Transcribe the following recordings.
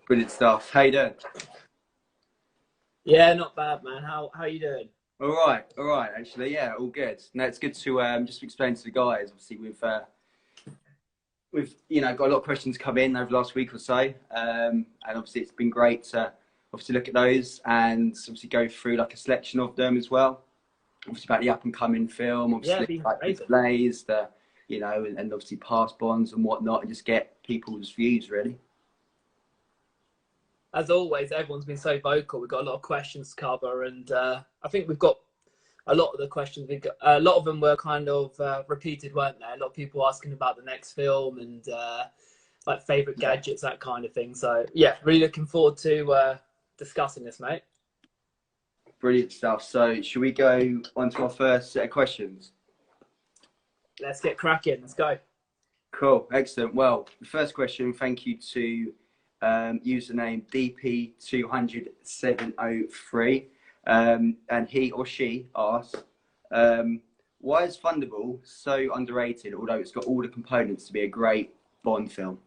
Brilliant stuff. How you doing? Yeah, not bad, man. How you doing? All right. Actually, yeah, all good. No, it's good to just explain to the guys. Obviously, we've got a lot of questions come in over the last week or so, and obviously it's been great to obviously look at those and obviously go through like a selection of them as well. Obviously about the up and coming film, Yeah, obviously been like the great. delays, and obviously past bonds and whatnot, and just get people's views really. As always, everyone's been so vocal. We've got a lot of questions to cover, and I think we've got a lot of the questions. A lot of them were kind of repeated, weren't they? A lot of people asking about the next film and like favorite Yeah, gadgets, that kind of thing. So yeah, really looking forward to discussing this, mate. brilliant stuff. So should we go on to our first set of questions? Let's get cracking. Let's go. Cool, excellent. Well, the first question, thank you to username DP200703. And he or she asks, why is Thunderball so underrated, although it's got all the components to be a great Bond film?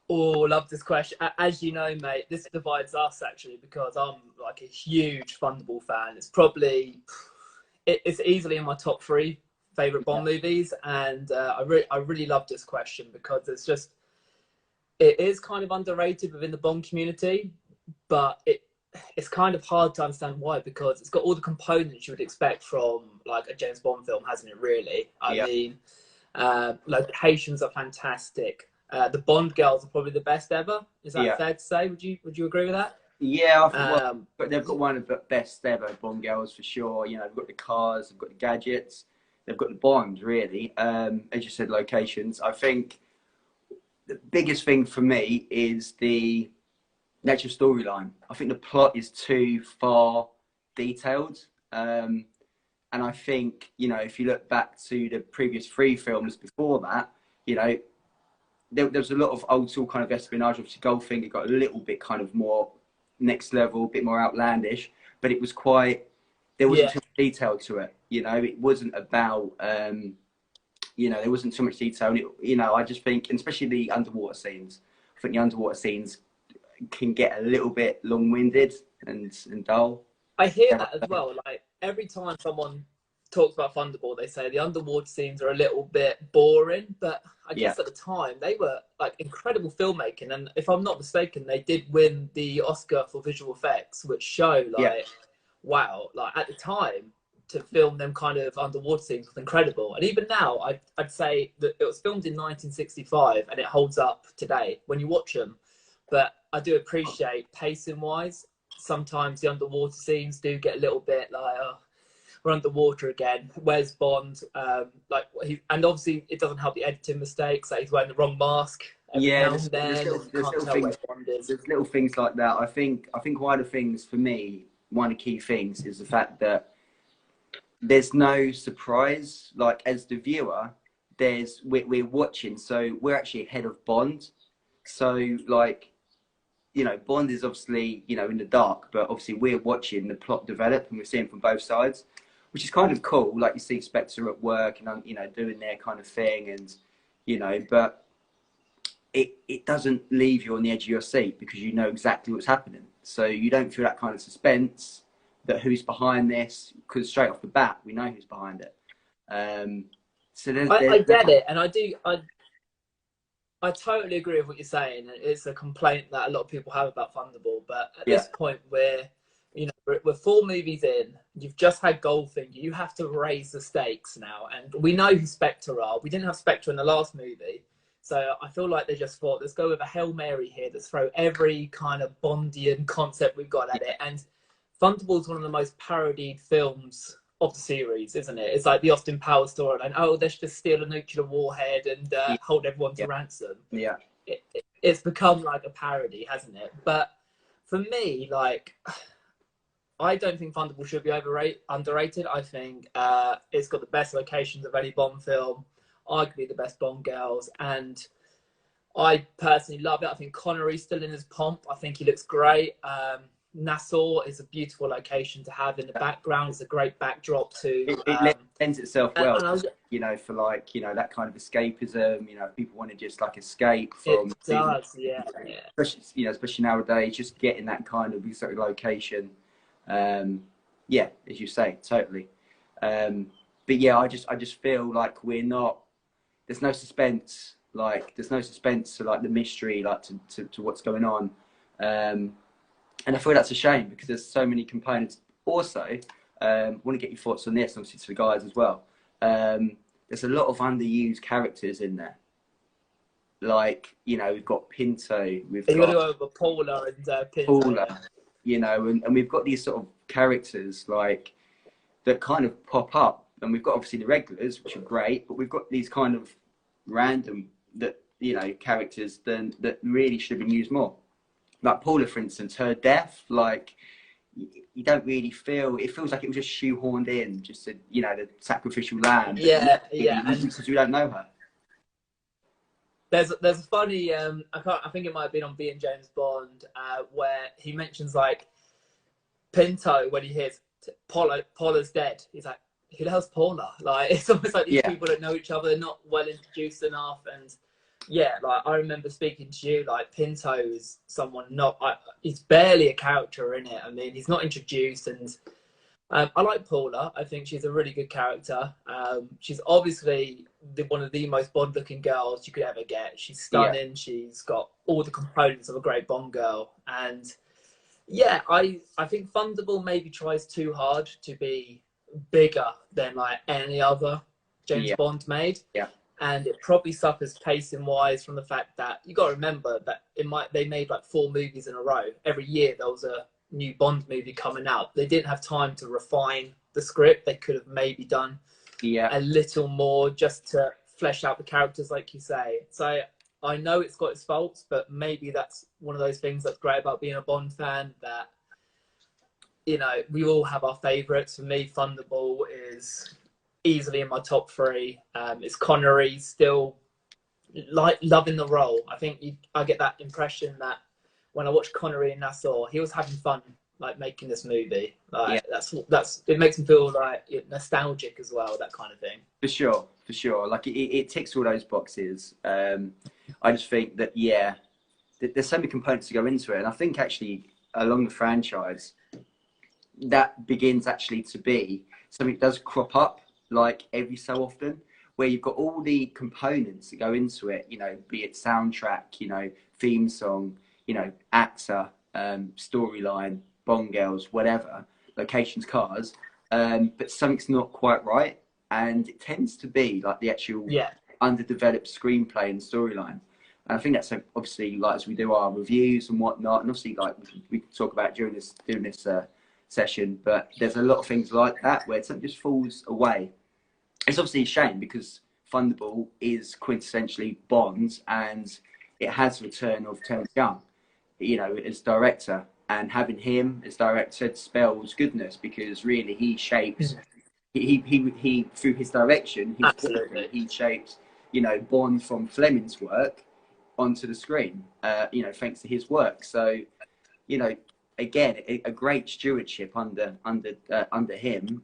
Oh, love this question. As you know, mate, this divides us actually because I'm like a huge Thunderball fan. It's easily in my top three favorite Bond movies, and I really love this question because it is kind of underrated within the Bond community, but it's kind of hard to understand why because it's got all the components you would expect from like a James Bond film, hasn't it? Really, I Yeah, mean, locations are fantastic. The Bond girls are probably the best ever. Is that yeah. fair to say? Would you agree with that? Yeah, I think, well, Um, but they've got one of the best ever Bond girls for sure. You know, they've got the cars, they've got the gadgets, they've got the Bond, really. As you said, locations. I think the biggest thing for me is the actual storyline. I think the plot is too far detailed. And I think, if you look back to the previous three films before that, you know, there was a lot of old school kind of espionage. Obviously, Goldfinger got a little bit kind of more next level, a bit more outlandish, but it was there wasn't yeah, too much detail to it. It wasn't about, there wasn't too much detail. I just think, and especially the underwater scenes, I think the underwater scenes can get a little bit long-winded and dull. I hear Yeah, that as well. Like every time someone talks about Thunderball, they say the underwater scenes are a little bit boring. But I yeah, guess at the time they were like incredible filmmaking, and if I'm not mistaken, they did win the Oscar for visual effects, which show yeah, like wow, like at the time to film them kind of underwater scenes was incredible. And even now, I'd say that it was filmed in 1965 and it holds up today when you watch them. But I do appreciate pacing wise sometimes the underwater scenes do get a little bit like, oh, we're underwater again. Where's Bond? And obviously it doesn't help the editing mistakes. Like he's wearing the wrong mask every yeah. now and then, and you There's can't little tell where things. Bond is. There's little things like that. I think one of the things for me, one of the key things is the fact that there's no surprise. Like as the viewer, we're watching, so we're actually ahead of Bond. So like Bond is obviously, in the dark, but obviously we're watching the plot develop and we're seeing from both sides, which is kind of cool. Like you see Spectre at work and, doing their kind of thing but it doesn't leave you on the edge of your seat because you know exactly what's happening. So you don't feel that kind of suspense that who's behind this, because straight off the bat, we know who's behind it. Um, so I get it, and I totally agree with what you're saying. It's a complaint that a lot of people have about Thunderball, but at yeah, this point, we're four movies in. You've just had Goldfinger. You have to raise the stakes now, and we know who Spectre are. We didn't have Spectre in the last movie, so I feel like they just thought, let's go with a Hail Mary here. Let's throw every kind of Bondian concept we've got at it. And Thunderball is one of the most parodied films of the series, isn't it? It's like the Austin Powers storyline. Oh, let's just steal a nuclear warhead and yeah, hold everyone to yeah, ransom. yeah, It's become like a parody, hasn't it? But for me, like, I don't think Thunderball should be underrated. I think it's got the best locations of any Bond film, arguably the best Bond girls, and I personally love it. I think Connery's still in his pomp. I think he looks great. Nassau is a beautiful location to have in the background. It's a great backdrop to. It lends itself well, and you know, for like, you know, that kind of escapism. You know, if people want to just like escape from. It does, yeah. Especially, you know, especially nowadays, just getting that kind of exotic location. Yeah, as you say, totally. But yeah, I just feel like we're not. There's no suspense. Like there's no suspense to like the mystery, like to what's going on. And I feel that's a shame because there's so many components. Also, I want to get your thoughts on this, obviously to the guys as well. There's a lot of underused characters in there. Like, you know, we've got Pinto, we've got over Paula and Pinto. Paula, you know, and we've got these sort of characters like that kind of pop up, and we've got obviously the regulars, which are great, but we've got these kind of random that, you know, characters that really should have been used more. Like Paula, for instance, her death, like you don't really feel. It feels like it was just shoehorned in, just to, you know, the sacrificial lamb. Yeah, because we don't know her. There's a funny I think it might have been on Being James Bond where he mentions like Pinto when he hears Paula's dead. He's like, who the hell's Paula? Like it's almost like these people don't know each other, they're not well introduced enough. And yeah, like I remember speaking to you, like Pinto is someone he's barely a character in it. I mean, he's not introduced. And I like Paula. I think she's a really good character. She's obviously one of the most Bond-looking girls you could ever get. She's stunning. Yeah. She's got all the components of a great Bond girl. And yeah, I think Thunderball maybe tries too hard to be bigger than like any other James Bond made. Yeah. And it probably suffers pacing-wise from the fact that you got to remember that they made like 4 movies in a row. Every year there was a new Bond movie coming out. They didn't have time to refine the script. They could have maybe done a little more just to flesh out the characters, like you say. So I know it's got its faults, but maybe that's one of those things that's great about being a Bond fan, that, you know, we all have our favourites. For me, Thunderball is easily in my top 3. It's Connery still like loving the role. I think I get that impression that when I watched Connery in Nassau, he was having fun, like making this movie. Like that's it makes me feel like nostalgic as well, that kind of thing. For sure. Like it ticks all those boxes. I just think that there's so many components to go into it, and I think actually along the franchise, that begins actually to be something that does crop up like every so often, where you've got all the components that go into it. You know, be it soundtrack, you know, theme song, you know, actor, storyline, Bond girls, whatever, locations, cars, but something's not quite right, and it tends to be like the actual underdeveloped screenplay and storyline. And I think that's obviously, like, as we do our reviews and whatnot, and obviously like we can talk about during this session, but there's a lot of things like that where something just falls away. It's obviously a shame because Thunderball is quintessentially Bond, and it has the return of Terence Young, you know, as director, and having him as director spells goodness, because really he shapes, he through his direction, he shapes, you know, Bond from Fleming's work onto the screen, you know, thanks to his work. So, you know, again, a great stewardship under him.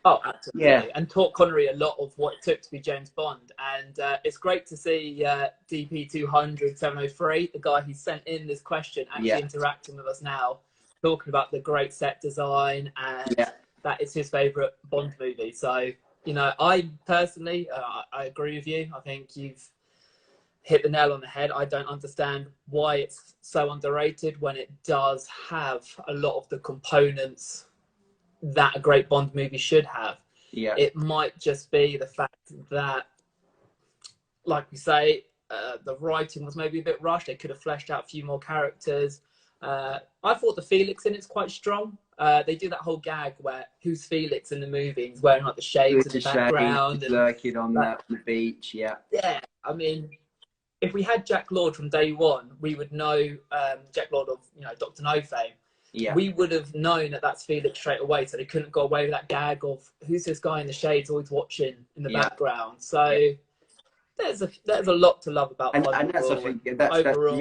Oh, absolutely. Yeah. And taught Connery a lot of what it took to be James Bond. And it's great to see DP200 703, the guy who sent in this question, actually interacting with us now, talking about the great set design, and that it's his favourite Bond movie. So, you know, I personally, I agree with you. I think you've hit the nail on the head. I don't understand why it's so underrated when it does have a lot of the components that a great Bond movie should have. Yeah, it might just be the fact that, like we say, the writing was maybe a bit rushed. They could have fleshed out a few more characters. I thought the Felix in it's quite strong. They do that whole gag where who's Felix in the movie? He's wearing like the shades in the background, and lurking on the beach. Yeah. I mean, if we had Jack Lord from day one, we would know Jack Lord of, you know, Dr. No fame. Yeah. We would have known that that's Felix straight away, so they couldn't go away with that gag of who's this guy in the shades always watching in the background. So there's a lot to love about And that's, I Thunderball. think, And that's overall,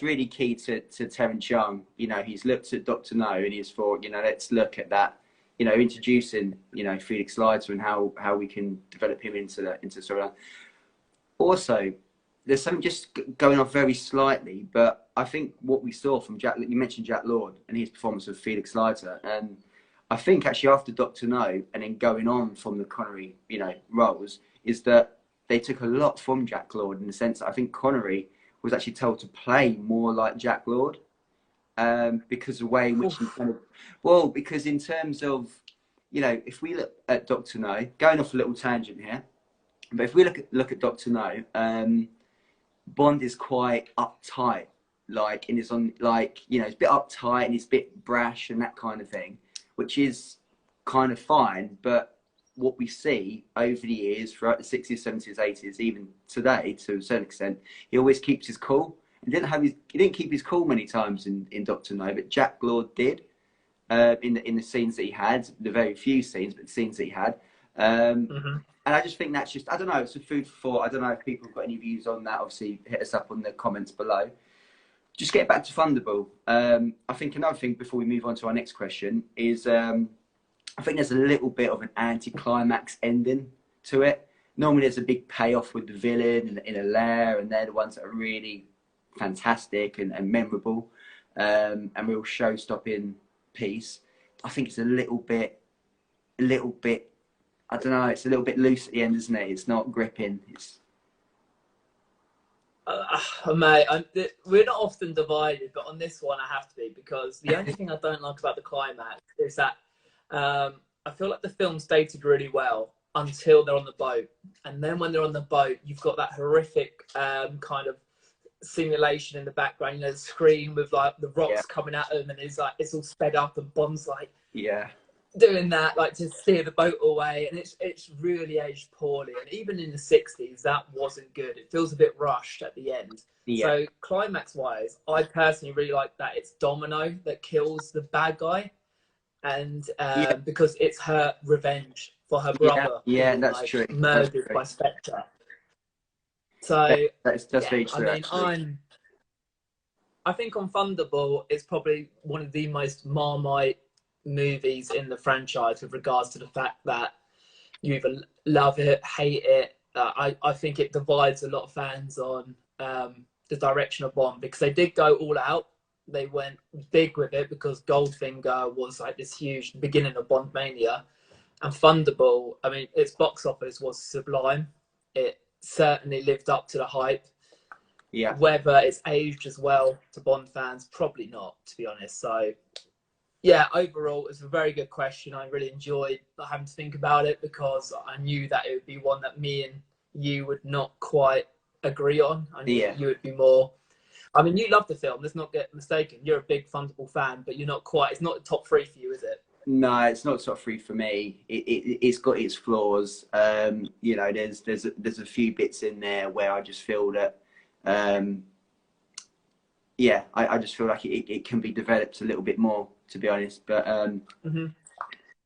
really key to Terence Young. You know, he's looked at Dr. No and he's thought, you know, let's look at that. You know, introducing, you know, Felix Leiter and how we can develop him into the storyline. Also, there's something just going off very slightly, but I think what we saw from Jack, you mentioned Jack Lord and his performance of Felix Leiter, and I think actually after Dr. No and then going on from the Connery, you know, roles, is that they took a lot from Jack Lord in the sense that I think Connery was actually told to play more like Jack Lord, because the way in which he kind of, well, because in terms of, you know, if we look at Dr. No, going off a little tangent here, but if we look at Dr. No, Bond is quite uptight, like, and is on, like, you know, he's a bit uptight and he's a bit brash and that kind of thing, which is kind of fine. But what we see over the years, throughout the 60s, 70s, 80s, even today, to a certain extent, he always keeps his cool. He didn't keep his cool many times in Dr. No, but Jack Lord did, in the scenes that he had, the very few scenes, but the scenes that he had. And I just think that's just, I don't know, it's a food for thought. I don't know if people have got any views on that. Obviously, hit us up on the comments below. Just get back to Thunderball. I think another thing before we move on to our next question is, I think there's a little bit of an anti-climax ending to it. Normally there's a big payoff with the villain in a lair, and they're the ones that are really fantastic and memorable, and real show-stopping piece. I think it's a little bit, I don't know, it's a little bit loose at the end, isn't it? It's not gripping. It's... mate, we're not often divided, but on this one I have to be, because the only thing I don't like about the climax is that I feel like the film's dated really well until they're on the boat. And then when they're on the boat, you've got that horrific kind of simulation in the background, you know, the screen with like the rocks coming at them, and it's like, it's all sped up, and Bond's like, doing that, like, to steer the boat away, and it's really aged poorly. And even in the 60s, that wasn't good. It feels a bit rushed at the end. So climax wise, I personally really like that it's Domino that kills the bad guy, and because it's her revenge for her brother being, that's like, true, murdered by Spectre. So that's very true. I mean, I think on Thunderball, it's probably one of the most Marmite movies in the franchise, with regards to the fact that you either love it, hate it. I think it divides a lot of fans on the direction of Bond, because they did go all out. They went big with it, because Goldfinger was like this huge beginning of Bond mania, and Thunderball, I mean, its box office was sublime. It certainly lived up to the hype. Whether it's aged as well to Bond fans, probably not, to be honest. So yeah, overall, it's a very good question. I really enjoyed not having to think about it, because I knew that it would be one that me and you would not quite agree on. I knew you would be more... I mean, you love the film, let's not get mistaken. You're a big Thunderball fan, but you're not quite... It's not the top three for you, is it? No, it's not top three for me. It's got its flaws. You know, there's a few bits in there where I just feel that... I just feel like it can be developed a little bit more, to be honest. But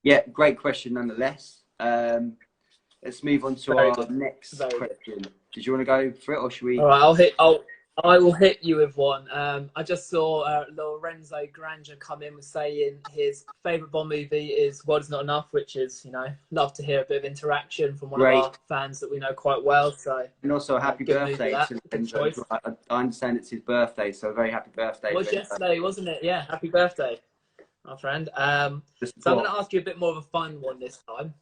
yeah, great question nonetheless. Let's move on to our next question. Did you want to go for it, or should we? All right, I will hit you with one. I just saw Lorenzo Granger come in with saying his favourite Bond movie is World Is Not Enough, which is, you know, love to hear a bit of interaction from one of our fans that we know quite well. So, and also happy birthday to Lorenzo. I understand it's his birthday, so very happy birthday. It was yesterday, wasn't it? Yeah, happy birthday, my friend. So I'm going to ask you a bit more of a fun one this time.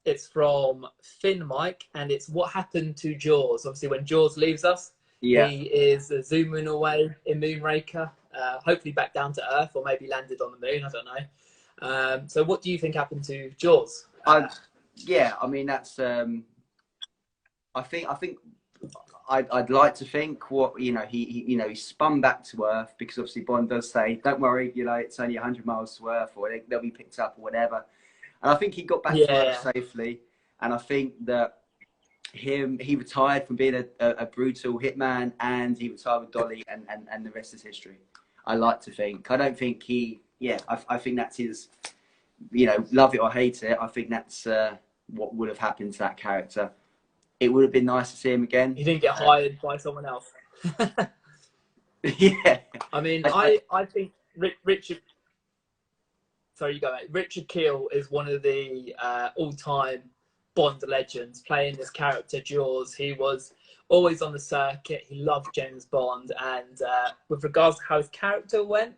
It's from Finn Mike, and it's what happened to Jaws. Obviously, when Jaws leaves us, he is zooming away in Moonraker, hopefully back down to Earth, or maybe landed on the moon. I don't know. So what do you think happened to Jaws? I mean, that's I think I'd like to think what, you know, he spun back to Earth, because obviously Bond does say, don't worry, you know, it's only 100 miles to Earth, or they'll be picked up or whatever. And I think he got back to Earth safely, and I think that he retired from being a brutal hitman, and he retired with Dolly, and the rest is history. I like to think. I don't think I think that's his, you know, love it or hate it, I think that's what would have happened to that character. it would have been nice to see him again. He didn't get hired by someone else. Yeah. I mean, I think Richard. Sorry, you go, mate. Richard Kiel is one of the all-time Bond legends, playing this character Jaws. He was always on the circuit. He loved James Bond, and with regards to how his character went,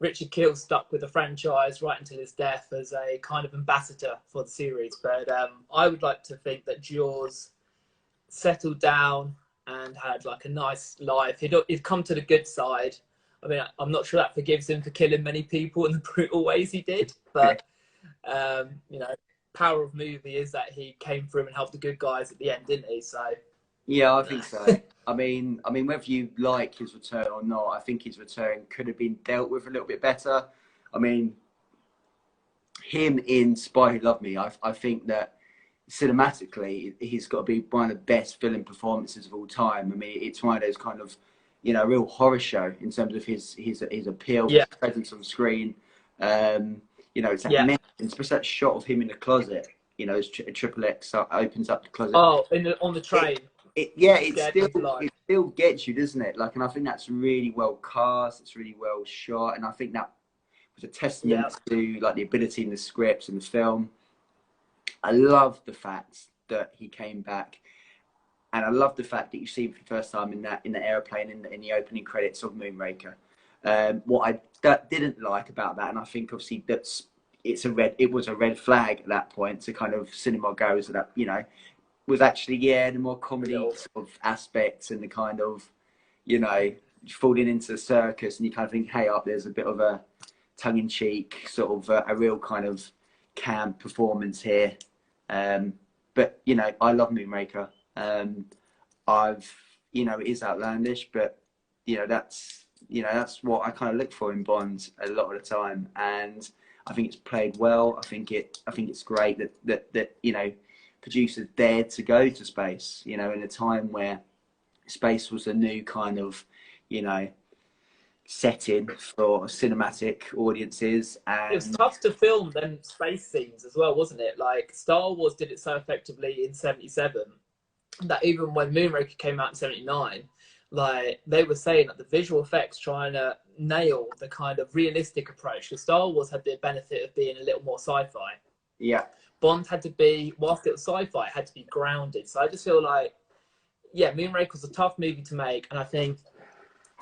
Richard Kiel stuck with the franchise right until his death as a kind of ambassador for the series. But I would like to think that Jaws settled down and had like a nice life. He'd come to the good side. I mean, I'm not sure that forgives him for killing many people in the brutal ways he did, but you know, power of movie is that he came through and helped the good guys at the end, didn't he? So yeah, I think so. I mean, whether you like his return or not, I think his return could have been dealt with a little bit better. I mean, him in Spy Who Loved Me, I think that cinematically, he's got to be one of the best villain performances of all time. I mean, it's one of those kind of, you know, real horror show in terms of his appeal, his presence on screen. You know, it's that especially that shot of him in the closet. You know, as Triple X opens up the closet. Oh, on the train. It still gets you, doesn't it? Like, and I think that's really well cast. It's really well shot, and I think that was a testament to like the ability in the scripts and the film. I love the fact that he came back, and I love the fact that you see him for the first time in the airplane in the opening credits of Moonraker. What I didn't like about that, and I think obviously it was a red flag at that point to kind of cinema goers that, you know, was actually the more comedy sort of aspects and the kind of, you know, falling into the circus, and you kind of think, hey, up there's a bit of a tongue-in-cheek sort of a real kind of camp performance here. But you know, I love Moonraker. You know, it is outlandish, but you know, that's what I kind of look for in Bond a lot of the time, and I think it's played well. I think it's great that you know, producers dared to go to space, you know, in a time where space was a new kind of, you know, setting for cinematic audiences. And it was tough to film them space scenes as well, wasn't it? Like, Star Wars did it so effectively in '77 that even when Moonraker came out in '79, like, they were saying that the visual effects trying to nail the kind of realistic approach, because Star Wars had the benefit of being a little more sci-fi. Yeah. Bond had to be, whilst it was sci-fi, it had to be grounded. So I just feel like, yeah, Moonraker was a tough movie to make, and I think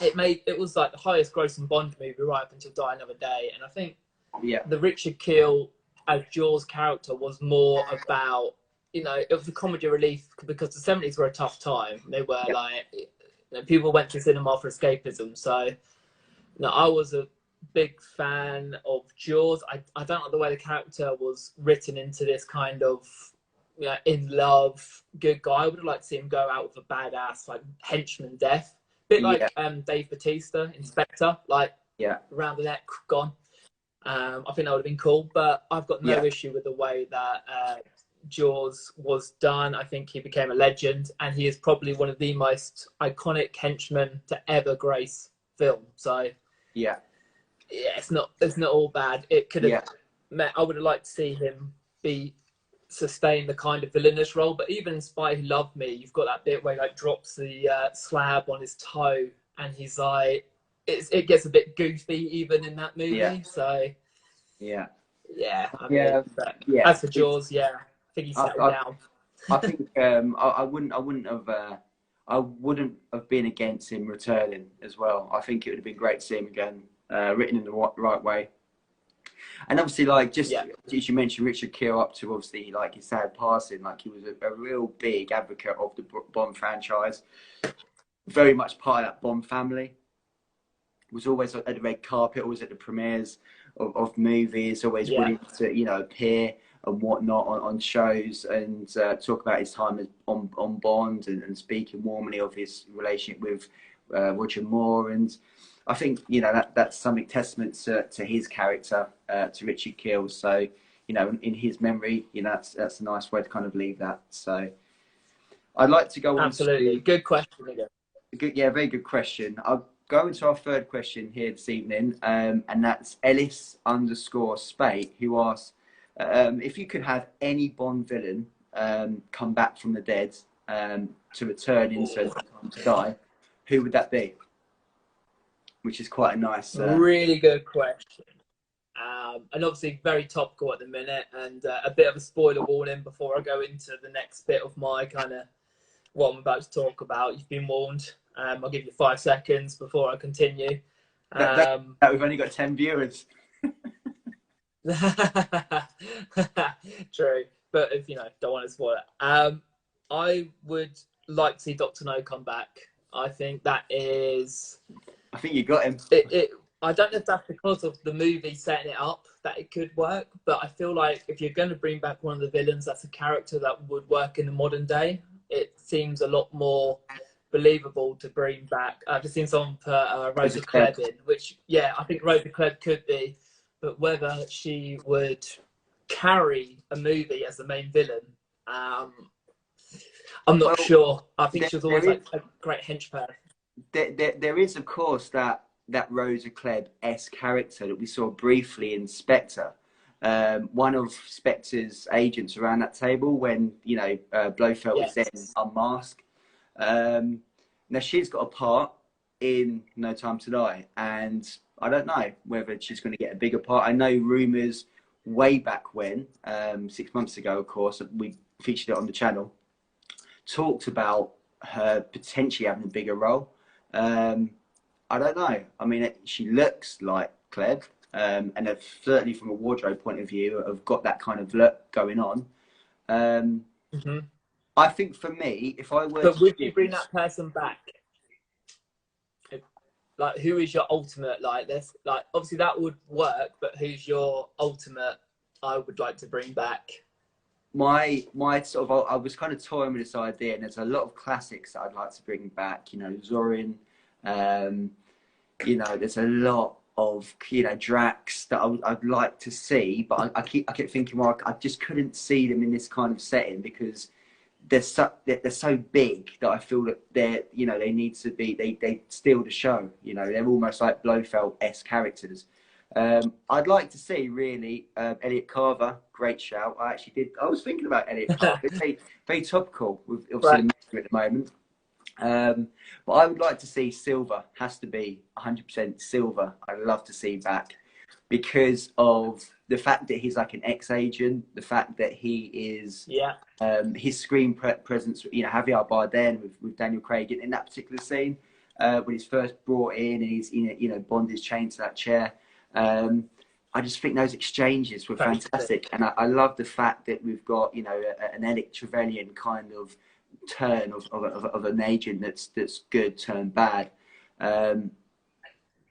it was like the highest grossing Bond movie right up until Die Another Day. And I think the Richard Kiel as Jaws character was more about, you know, it was a comedy relief because the '70s were a tough time. They were like, you know, people went to cinema for escapism. So, you know, I was a big fan of Jaws. I don't like the way the character was written into this kind of, you know, in love good guy. I would have liked to see him go out with a badass like henchman death, a bit like Dave Bautista in Spectre, like around the neck gone. I think that would have been cool, but I've got no issue with the way that Jaws was done. I think he became a legend, and he is probably one of the most iconic henchmen to ever grace film. So it's not all bad. It could have I would have liked to see him sustain the kind of villainous role, but even in Spy Who Loved Me, you've got that bit where he like drops the slab on his toe, and he's like, it gets a bit goofy even in that movie. So as for Jaws, I think he settled down. I think I wouldn't have been against him returning as well. I think it would have been great to see him again, written in the right way. And obviously, like, just as you mentioned, Richard Kiel, up to obviously like his sad passing, like he was a real big advocate of the Bond franchise, very much part of that Bond family. Was always at the red carpet, always at the premieres of movies, always willing to, you know, appear and whatnot on shows, and talk about his time on Bond, and speaking warmly of his relationship with Roger Moore. And I think, you know, that's something testament to his character, to Richard Kiel. So, you know, in his memory, you know, that's a nice way to kind of leave that. So I'd like to go on. Absolutely. Good question again. Very good question. I'll go into our third question here this evening, and that's Ellis_Spate, who asks, if you could have any Bond villain come back from the dead, to return into No Time to Die, who would that be? Which is quite a nice... Really good question. And obviously very topical at the minute, and a bit of a spoiler warning before I go into the next bit of my kind of what I'm about to talk about. You've been warned. I'll give you 5 seconds before I continue. That we've only got 10 viewers. True, but if you know, don't want to spoil it. I would like to see Dr. No come back. I think that is... I think you got him. I don't know if that's because of the movie setting it up that it could work, but I feel like if you're going to bring back one of the villains, that's a character that would work in the modern day. It seems a lot more believable to bring back. I've just seen someone put Rosa Klebb in, which, yeah, I think Rosa Klebb could be, but whether she would carry a movie as the main villain, I'm not sure. I think she was always like a great henchman. There is, of course, that Rosa Klebb-esque character that we saw briefly in Spectre. One of Spectre's agents around that table when, you know, Blofeld was then unmasked. Now, she's got a part in No Time to Die, and I don't know whether she's going to get a bigger part. I know rumours way back when, 6 months ago, of course, we featured it on the channel, talked about her potentially having a bigger role. I don't know. I mean, she looks like Klebb, and certainly from a wardrobe point of view, have got that kind of look going on. I think for me, if I were... But would you bring that person back? Like, who is your ultimate, like, this, like, obviously that would work, but who's your ultimate I would like to bring back? My sort of, I was kind of toying with this idea, and there's a lot of classics that I'd like to bring back, you know, Zorin, you know, there's a lot of, you know, Drax that I'd like to see, but I kept thinking, well, I just couldn't see them in this kind of setting because they're so big that I feel that they're, you know, they need to be, they steal the show, you know, they're almost like Blofeld-esque characters. I'd like to see really Elliot Carver, great shout. I was thinking about Elliot Carver. It's very topical with obviously the at the moment. But I would like to see Silver, has to be 100% Silver. I'd love to see back because of the fact that he's like an ex-agent, the fact that he is, his screen presence, you know, Javier Bardem with Daniel Craig in that particular scene, when he's first brought in and he's, you know, Bond is chained to that chair. I just think those exchanges were fantastic, and I love the fact that we've got, you know, an Eric Trevelyan kind of turn of an agent that's good turned bad, and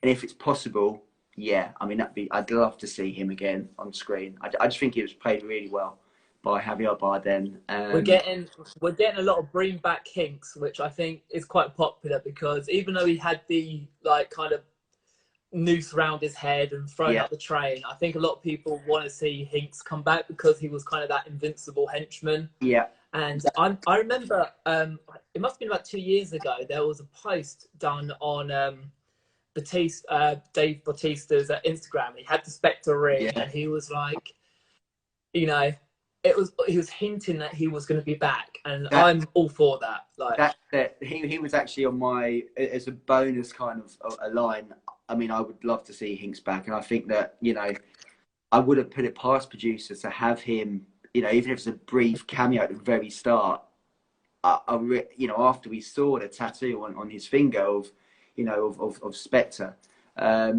if it's possible, yeah, I mean I'd love to see him again on screen. I just think he was played really well by Javier Bardem. We're getting a lot of bring back hinks, which I think is quite popular because even though he had the like kind of noose around his head and thrown out the train, I think a lot of people want to see Hinks come back because he was kind of that invincible henchman. And I remember it must have been about 2 years ago, there was a post done on Dave Bautista's Instagram. He had the Spectre ring and he was like, you know, he was hinting that he was going to be back, and I'm all for that. Like he was actually on my, as a bonus kind of a line. I mean, I would love to see Hinks back, and I think that, you know, I wouldn't put it past producers to have him, you know, even if it's a brief cameo at the very start. You know, after we saw the tattoo on his finger of, you know, of Spectre, I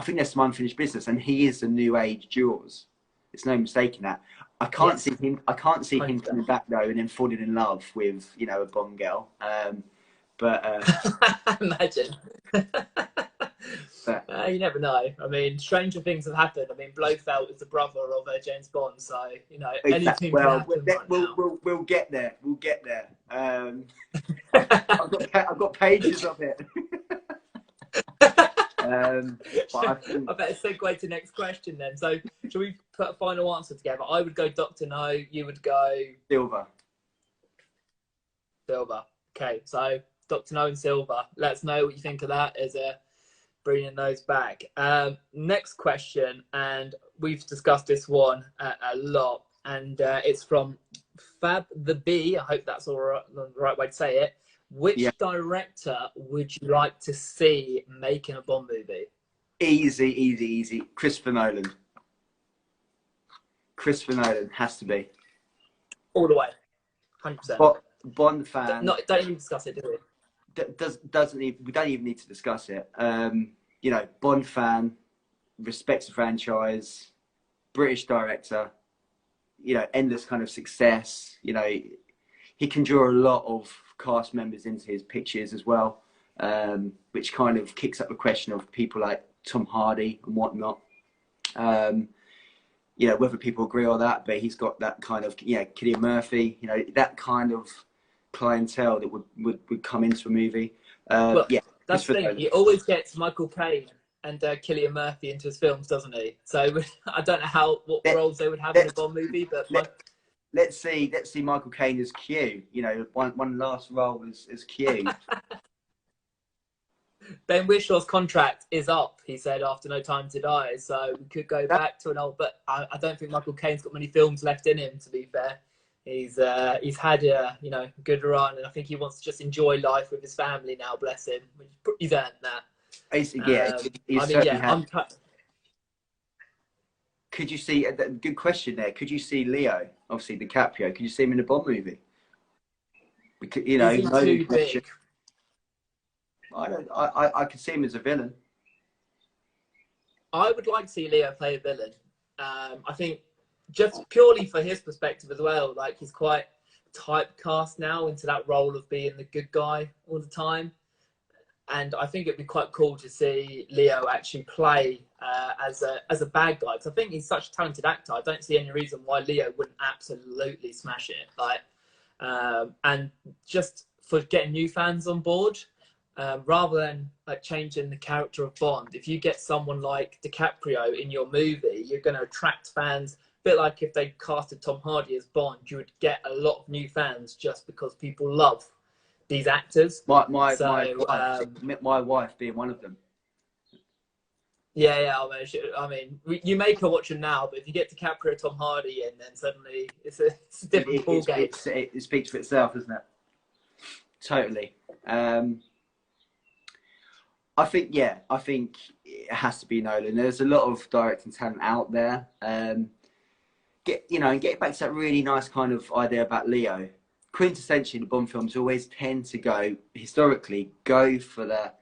think there's some unfinished business, and he is the new age Jaws. There's no mistaking that. I can't see him. I can't see him coming back though, and then falling in love with, you know, a Bond girl. But imagine. You never know. I mean, stranger things have happened. I mean, Blofeld is the brother of James Bond, so you know anything can happen. We'll get there. We'll get there. I've got pages of it. I better segue to the next question then. So, shall we put a final answer together? I would go Dr. No. You would go Silver. Okay, so Dr. No and Silver. Let us know what you think of that as bringing those back. Next question, and we've discussed this one a lot, and it's from Fab the B, I hope that's all right, the right way to say it. Which Yeah, director would you like to see making a Bond movie? easy. Christopher Nolan. Christopher Nolan has to be. All the way, 100%. Bond fan. Don't even discuss it, do we? We don't even need to discuss it. You know, Bond fan, respects the franchise, British director. You know, endless kind of success. You know, he can draw a lot of cast members into his pictures as well, which kind of kicks up the question of people like Tom Hardy and whatnot. You know, whether people agree or that, but he's got that kind of, Cillian Murphy, you know, that kind of clientele that would come into a movie. Well, Yeah, that's the thing. He always gets Michael Caine and Cillian Murphy into his films, doesn't he? So I don't know what roles they would have in a Bond movie, but let's see Michael Caine as Q. You know, one last role as Q. Ben Wishaw's contract is up, he said, after No Time to Die, so we could go back to an old. But I don't think Michael Caine's got many films left in him. To be fair, he's had a good run, and I think he wants to just enjoy life with his family now. Bless him, he's earned that. Could you see? Good question there. Could you see Leo? Obviously, DiCaprio. Could you see him in a Bond movie? Because, you know, is he too big? I could see him as a villain. I would like to see Leo play a villain. I think just purely for his perspective as well. Like, he's quite typecast now into that role of being the good guy all the time. And I think it'd be quite cool to see Leo actually play as a bad guy. Because I think he's such a talented actor. I don't see any reason why Leo wouldn't absolutely smash it. Like, and just for getting new fans on board, rather than like changing the character of Bond, if you get someone like DiCaprio in your movie, you're going to attract fans. A bit like if they casted Tom Hardy as Bond, you would get a lot of new fans just because people love these actors. My wife being one of them. Yeah. I mean, you make her watch them now, but if you get DiCaprio, Tom Hardy, and then suddenly it's a different ball game. It speaks for itself, doesn't it? Totally. I think it has to be Nolan. There's a lot of directing talent out there. Getting back to that really nice kind of idea about Leo. Quintessentially, the Bond films always tend to historically go for the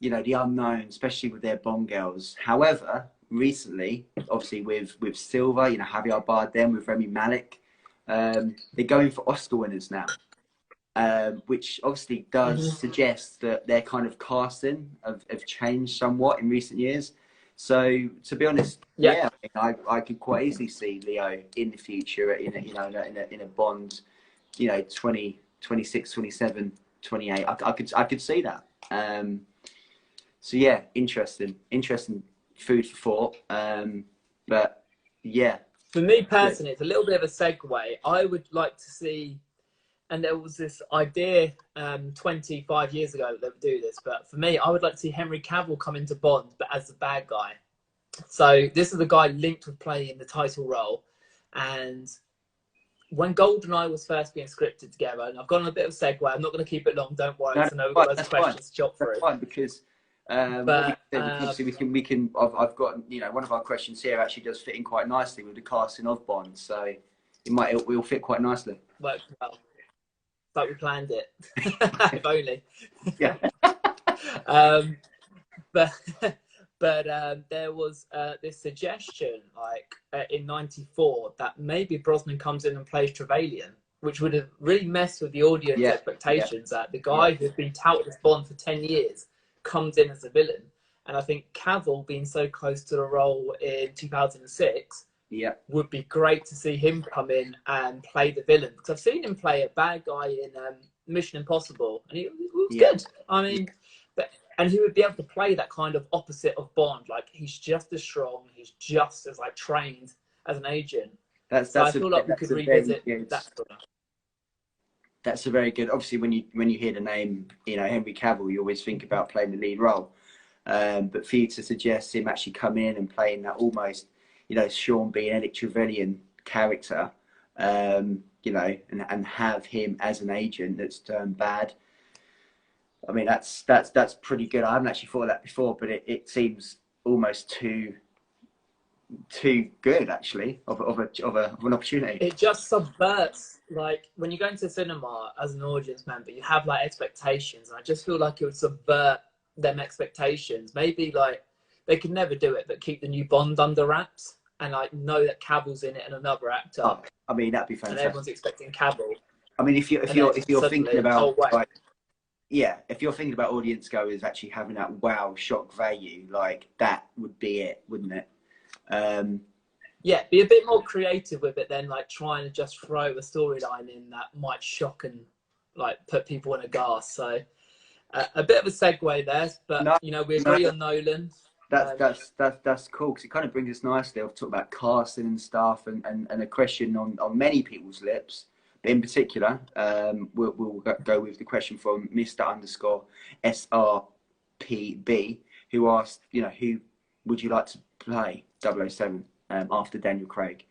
unknown, especially with their Bond girls. However, recently, obviously with Silva, Javier Bardem, with Rami Malek, they're going for Oscar winners now. Which obviously does suggest that their kind of casting have changed somewhat in recent years. So to be honest, I could quite easily see Leo in the future in a Bond, 26, 27, 28. I could see that. So yeah, interesting food for thought. But yeah, for me personally, it's a little bit of a segue. I would like to see. And there was this idea 25 years ago that they would do this. But for me, I would like to see Henry Cavill come into Bond, but as the bad guy. So this is the guy linked with playing the title role. And when GoldenEye was first being scripted together, and I've gone on a bit of a segue, I'm not going to keep it long, don't worry. No, I know we've got loads of questions to chop through. That's fine, because obviously we can. I've got one of our questions here actually does fit in quite nicely with the casting of Bond, so it will fit quite nicely. Works well. Like we planned it. If only. Yeah. But there was this suggestion, in '94, that maybe Brosnan comes in and plays Trevelyan, which would have really messed with the audience expectations. That the guy who's been touted as Bond for 10 years comes in as a villain. And I think Cavill, being so close to the role in 2006, would be great to see him come in and play the villain. Because I've seen him play a bad guy in Mission Impossible, and he was good. I mean, and he would be able to play that kind of opposite of Bond. Like, he's just as strong, he's just as trained as an agent. I feel like we could revisit that sort of. That's a very good. Obviously, when you hear the name, Henry Cavill, you always think about playing the lead role. But for you to suggest him actually coming in and playing that almost, Sean Bean, Eric Trevelyan character, you know, and have him as an agent that's turned bad. I mean, that's pretty good. I haven't actually thought of that before, but it seems almost too good actually of an opportunity. It just subverts, like, when you go into the cinema as an audience member, you have like expectations, and I just feel like it would subvert them expectations. Maybe like they could never do it, but keep the new Bond under wraps and like know that Cavill's in it and another actor. Oh, I mean, that'd be And fantastic. everyone's expecting Cavill. I mean, if you're thinking about, oh, wait. like, yeah, if you're thinking about audience goers actually having that wow shock value, like that would be it, wouldn't it? Yeah, be a bit more creative with it than like trying to just throw a storyline in that might shock and like put people in a gas. So a bit of a segue there, but No, you know, we agree on Nolan. That's cool, because it kind of brings us nicely. I've talked about casting and stuff, and a question on many people's lips. But in particular, we'll go with the question from Mr._SRPB, who asked, you know, who would you like to play 007 after Daniel Craig?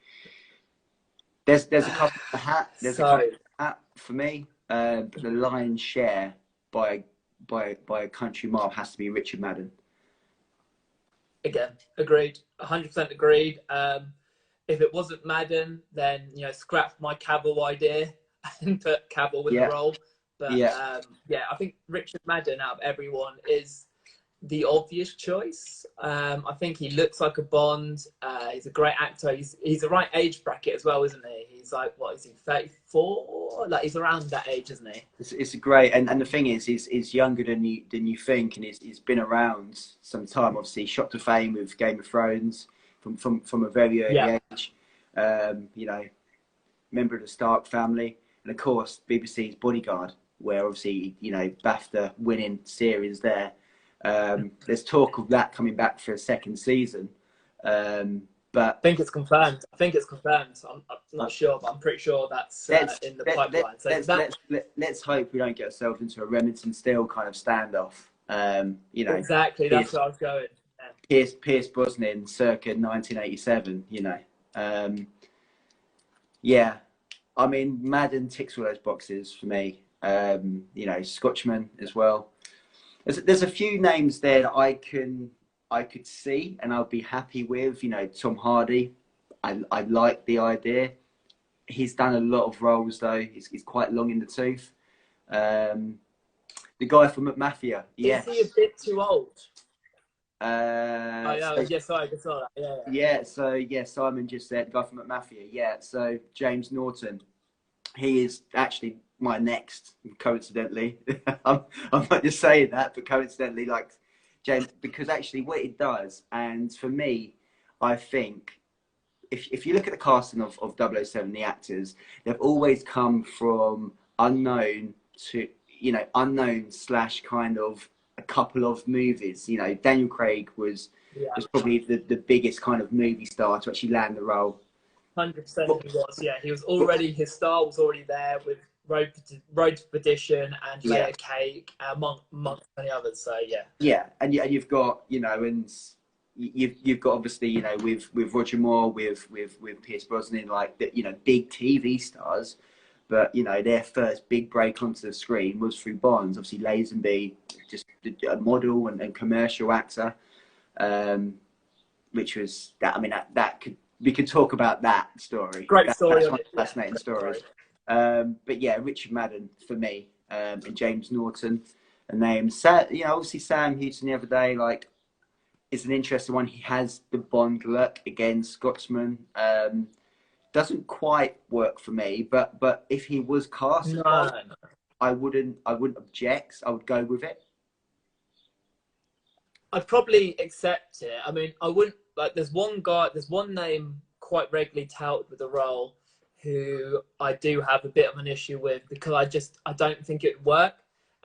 There's a couple of hats. There's a couple of hat for me. The lion's share by a country mile has to be Richard Madden. Again, agreed. 100% agreed. If it wasn't Madden, then, you know, scrap my Cavill idea and put Cavill in the role. But yeah, I think Richard Madden out of everyone is the obvious choice. I think he looks like a Bond. He's a great actor. He's the right age bracket as well, isn't he? He's like, what is he, 34? Like, he's around that age, isn't he? It's a great, and the thing is, he's younger than you think, and he's been around some time. Obviously, shot to fame with Game of Thrones from a very early age. You know, member of the Stark family, and of course BBC's Bodyguard, where obviously, you know, BAFTA winning series there. There's talk of that coming back for a second season, but I think it's confirmed. I'm not sure, but I'm pretty sure that's in the pipeline. Let's hope we don't get ourselves into a Remington Steele kind of standoff. You know, exactly. That's where I was going. Yeah. Pierce Brosnan, circa 1987. You know, yeah. I mean, Madden ticks all those boxes for me. You know, Scotchman as well. There's a few names there that I could see and I'll be happy with. You know, Tom Hardy. I like the idea. He's done a lot of roles though. He's quite long in the tooth. The guy from Mafia. Yes. Is he a bit too old? Sorry. Yeah. So Simon just said guy from Mafia. Yeah. So James Norton. He is actually my next, coincidentally. I'm not just saying that, but coincidentally, like James, because actually what it does, and for me, I think if you look at the casting of 007, the actors, they've always come from unknown to, you know, unknown / kind of a couple of movies. You know, Daniel Craig was probably the biggest kind of movie star to actually land the role. 100% he was, yeah. He was already, his star was already there with Road to Perdition and Layer Cake, amongst many others. So yeah. Yeah, and you've got, you know, and you've got obviously, you know, with Roger Moore, with Pierce Brosnan, like the, you know, big TV stars, but you know their first big break onto the screen was through Bonds. Obviously, Lazenby, just a model and commercial actor, which was that. I mean, that could. We could talk about that story. Great story. That's one of the fascinating stories. But yeah, Richard Madden for me, and James Norton, a name. You know, obviously Sam Houston the other day, like, is an interesting one. He has the Bond look. Again, Scotsman. Doesn't quite work for me, but if he was cast, I wouldn't object. I would go with it. I'd probably accept it. I mean, I wouldn't. Like, there's one name quite regularly touted with the role who I do have a bit of an issue with, because I don't think it would work.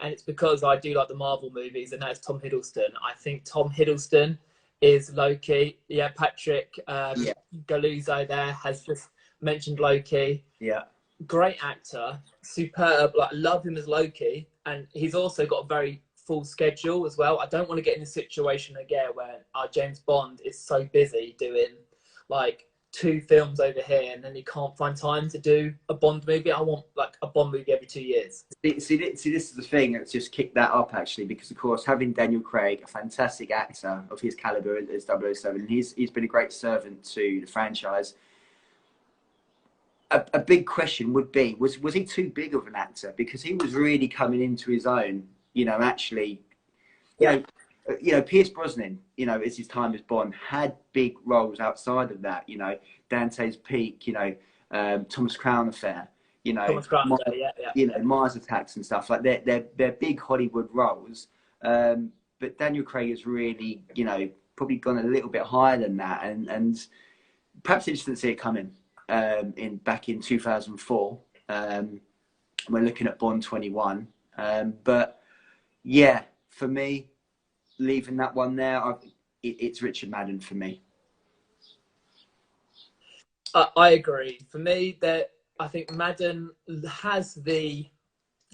And it's because I do like the Marvel movies, and that's Tom Hiddleston. I think Tom Hiddleston is Loki. Yeah, Patrick Galuzzo there has just mentioned Loki. Yeah. Great actor, superb. Like, love him as Loki. And he's also got a very full schedule as well. I don't want to get in a situation again where our James Bond is so busy doing like 2 films over here, and then you can't find time to do a Bond movie. I want like a Bond movie every 2 years. See, this is the thing that's just kicked that up actually, because of course having Daniel Craig, a fantastic actor of his caliber as 007, he's been a great servant to the franchise. A big question would be, was he too big of an actor? Because he was really coming into his own, you know, actually, you know, Pierce Brosnan, you know, as his time as Bond, had big roles outside of that, you know, Dante's Peak, you know, Thomas Crown Affair, you know, you know, Mars Attacks and stuff like they're big Hollywood roles. But Daniel Craig has really, you know, probably gone a little bit higher than that, and perhaps he just didn't see it coming. Back in 2004, we're looking at Bond 21. But yeah, for me, leaving that one there, it's Richard Madden for me. I agree. For me, that I think Madden has the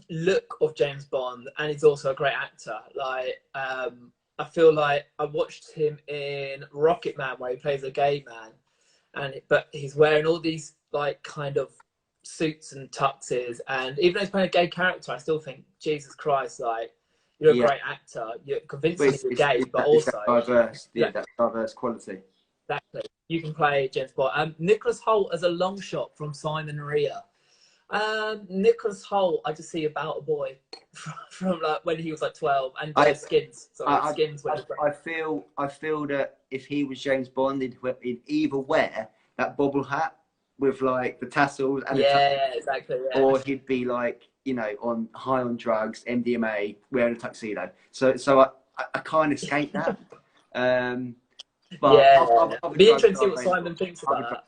look of James Bond, and he's also a great actor. Like, I feel like I watched him in Rocket Man, where he plays a gay man. But he's wearing all these like kind of suits and tuxes, and even though he's playing a gay character, I still think, Jesus Christ, like, you're a great actor. You're convincing you're gay, but also diverse. Yeah, that diverse quality. Exactly. You can play James Bond. Nicholas Hoult as a long shot from Simon Rea. Nicholas Hoult, I just see about a boy from like when he was like 12, and Skins. Skins. I feel that if he was James Bond, he'd either wear that bobble hat with like the tassels and exactly. Yeah. Or he'd be like, you know, high on drugs, MDMA, wearing a tuxedo. So I can't escape that. But it'd be interesting to see what Simon thinks about that.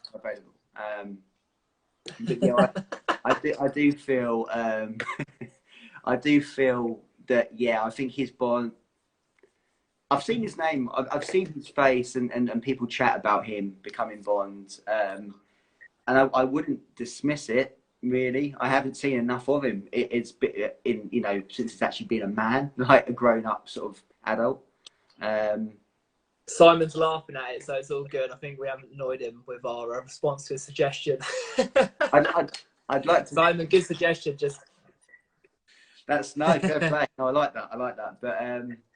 But yeah, I do feel I do feel that, yeah, I think his Bond, I've seen his name, I've seen his face, and people chat about him becoming Bond, and I wouldn't dismiss it, really. I haven't seen enough of him. It's been in, you know, since he's actually been a man, like a grown-up sort of adult. Simon's laughing at it, so it's all good. I think we haven't annoyed him with our response to his suggestion. I'd like to. Simon, good suggestion. Just that's no fair play. No, I like that. But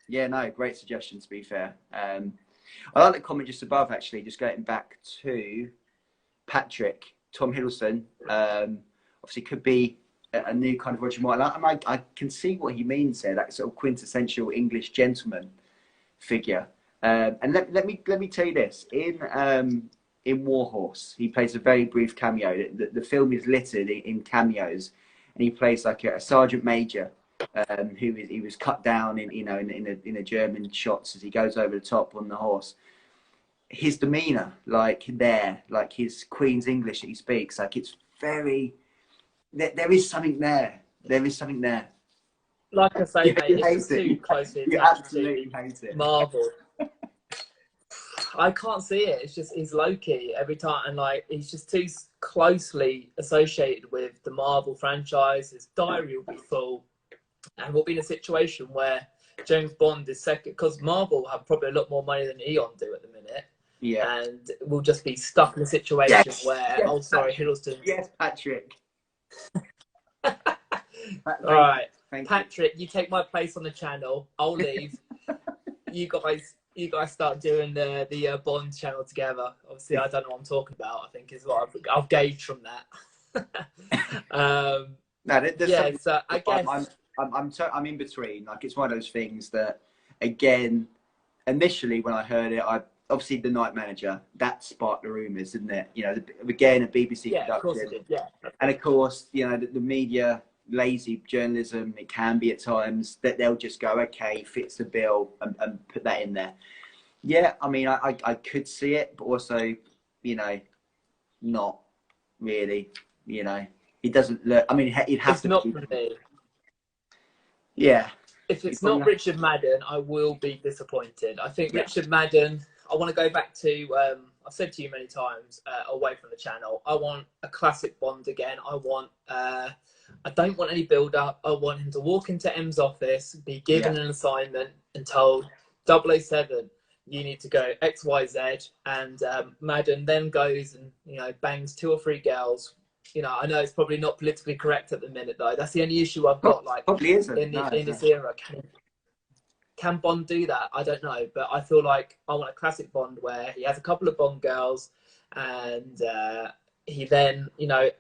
yeah, no, great suggestion. To be fair, I like the comment just above. Actually, just going back to Patrick, Tom Hiddleston. Obviously, could be a new kind of Roger Moore. And I can see what he means there. That sort of quintessential English gentleman figure. And let me tell you this: in Warhorse, he plays a very brief cameo. The film is littered in cameos, and he plays like a sergeant major he was cut down in a German shots as he goes over the top on the horse. His demeanour, like his Queen's English that he speaks, like it's very. There is something there. There is something there. Like I say, mate, it's too closely attached to Marvel. I can't see it. It's just he's Loki every time, and like he's just too closely associated with the Marvel franchise. His diary will be full, and we'll be in a situation where James Bond is second, because Marvel have probably a lot more money than EON do at the minute. Yeah, and we'll just be stuck in a situation where Hiddleston. Yes, Patrick. All right, Patrick, you take my place on the channel. I'll leave. You guys start doing the Bond channel together. Obviously, I don't know what I'm talking about. I think is what I've gauged from that. So I guess I'm in between. Like, it's one of those things that, again, initially when I heard it, obviously the Night Manager, that sparked the rumours, didn't it? You know, again, a BBC production. Of course it did. Yeah. And of course, you know, the media, lazy journalism, it can be at times, that they'll just go, okay, fits the bill, and put that in there. Yeah, I mean, I could see it, but also, you know, not really. You know, it doesn't look. I mean, it has to. It's not for me. Yeah. If it's not Richard Madden, I will be disappointed. I think Richard Madden. I want to go back to. I've said to you many times, away from the channel, I want a classic Bond again. I don't want any build-up. I want him to walk into M's office, be given an assignment, and told 007, you need to go X, Y, Z, and Madden then goes and, you know, bangs 2 or 3 girls. You know, I know it's probably not politically correct at the minute, though. That's the only issue I've got. Like, probably isn't. in this era, can Bond do that? I don't know, but I feel like I want a classic Bond where he has a couple of Bond girls, and he then, you know,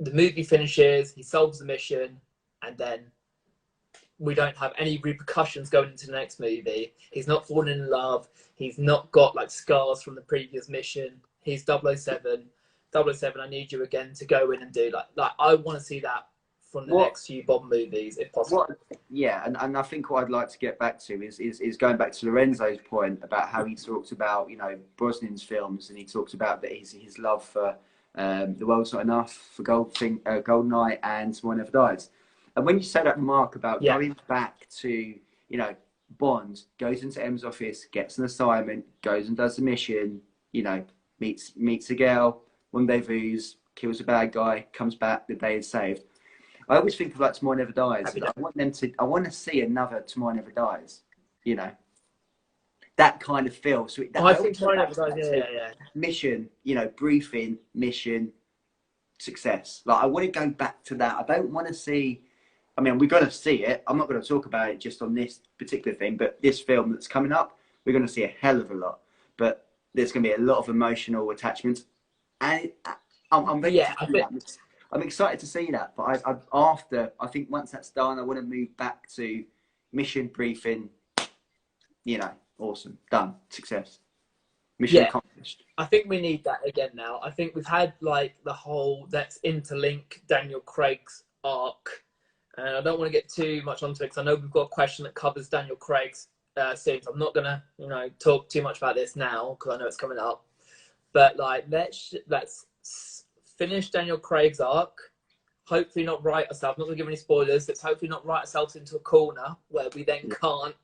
the movie finishes, he solves the mission, and then we don't have any repercussions going into the next movie. He's not fallen in love. He's not got like scars from the previous mission. He's 007. 007, I need you again to go in and do like I want to see that from the next few Bond movies, if possible. Yeah, and I think what I'd like to get back to is going back to Lorenzo's point about how he talked about, you know, Brosnan's films, and he talked about that his love for The World's Not Enough, for GoldenEye, and Tomorrow Never Dies. And when you say that remark about going back to, you know, Bond goes into M's office, gets an assignment, goes and does the mission, you know, meets a girl, rendezvous, kills a bad guy, comes back, the day is saved. I always think of like Tomorrow Never Dies. I want to see another Tomorrow Never Dies. You know, that kind of feel. So I think Tomorrow Never Dies. Yeah. Mission, you know, briefing, mission, success. Like I want to go back to that. I don't want to see. I mean, we're going to see it. I'm not going to talk about it just on this particular thing, but this film that's coming up, we're going to see a hell of a lot. But there's going to be a lot of emotional attachments, and I'm ready to do that. I'm excited to see that, but I think once that's done, I want to move back to mission, briefing, you know, awesome, done, success, mission accomplished. I think we need that again now. I think we've had like the whole let's interlink Daniel Craig's arc, and I don't want to get too much onto it because I know we've got a question that covers Daniel Craig's scenes. I'm not gonna, you know, talk too much about this now because I know it's coming up, but like let's finish Daniel Craig's arc. Hopefully not write ourselves, not going to give any spoilers, let's hopefully not write ourselves into a corner where we then can't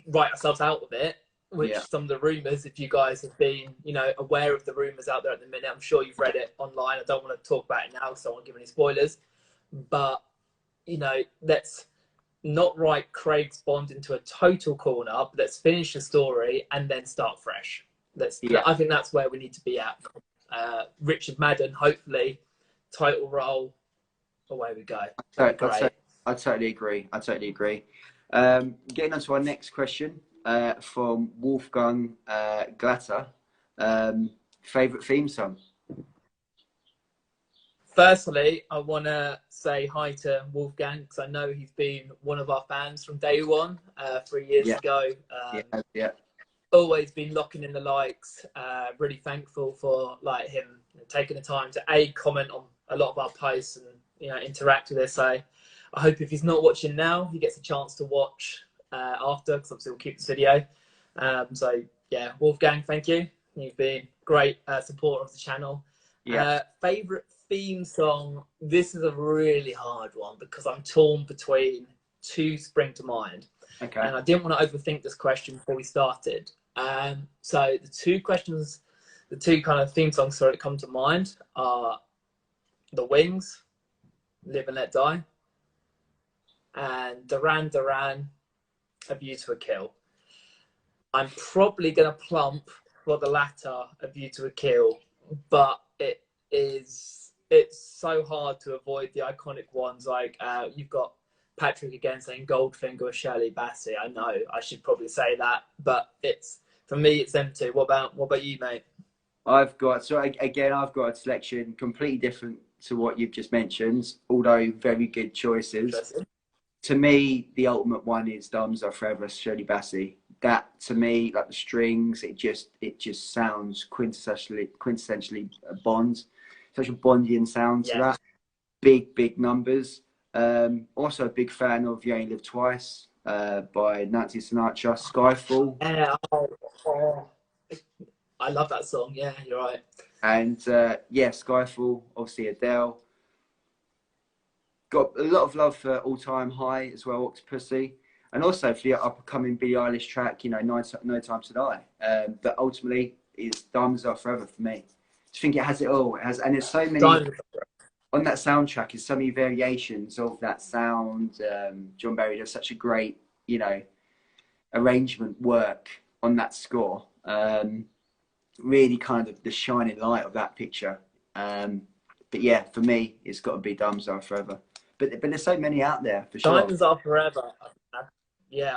write ourselves out of it, which some of the rumours, if you guys have been, you know, aware of the rumours out there at the minute, I'm sure you've read it online. I don't want to talk about it now because I don't want to give any spoilers. But, you know, let's not write Craig's Bond into a total corner, but let's finish the story and then start fresh. I think that's where we need to be at. Richard Madden, hopefully, title role, away we go. I totally agree. Getting on to our next question from Wolfgang Glatter. Favourite theme song? Firstly, I want to say hi to Wolfgang because I know he's been one of our fans from day one, 3 years ago. Always been locking in the likes. Really thankful for like him taking the time to comment on a lot of our posts and, you know, interact with us. So I hope if he's not watching now, he gets a chance to watch after, because obviously we'll keep this video. So yeah, Wolfgang, thank you. You've been great supporter of the channel. Favorite theme song? This is a really hard one because I'm torn between 2 spring to mind. Okay. And I didn't want to overthink this question before we started. So the 2 kind of theme songs that come to mind are The Wings, Live and Let Die, and Duran Duran, A View to a Kill. I'm probably going to plump for the latter, A View to a Kill, but it's so hard to avoid the iconic ones. Like you've got Patrick again saying Goldfinger or Shirley Bassey. I know I should probably say that, but for me it's them 2. What about you, mate? I've got a selection completely different to what you've just mentioned, although very good choices. To me, the ultimate one is Diamonds Are Forever, Shirley Bassey. That, to me, like the strings, it just sounds quintessentially Bond. Such a Bondian sound to that. Big numbers. Also a big fan of You Only Live Twice by Nancy Sinatra. Skyfall. Yeah, I love that song. Yeah, you're right. And Skyfall, obviously Adele. Got a lot of love for All Time High as well, Octopussy. And also for the upcoming Billie Eilish track, you know, No Time to Die. But ultimately, Diamonds Are Forever for me. I think it has it all. And there's so many on that soundtrack. There's so many variations of that sound. John Barry does such a great, you know, arrangement work on that score. Really kind of the shining light of that picture. But yeah, for me, it's got to be Diamonds Are Forever. But there's so many out there for sure. Diamonds Are Forever. Yeah,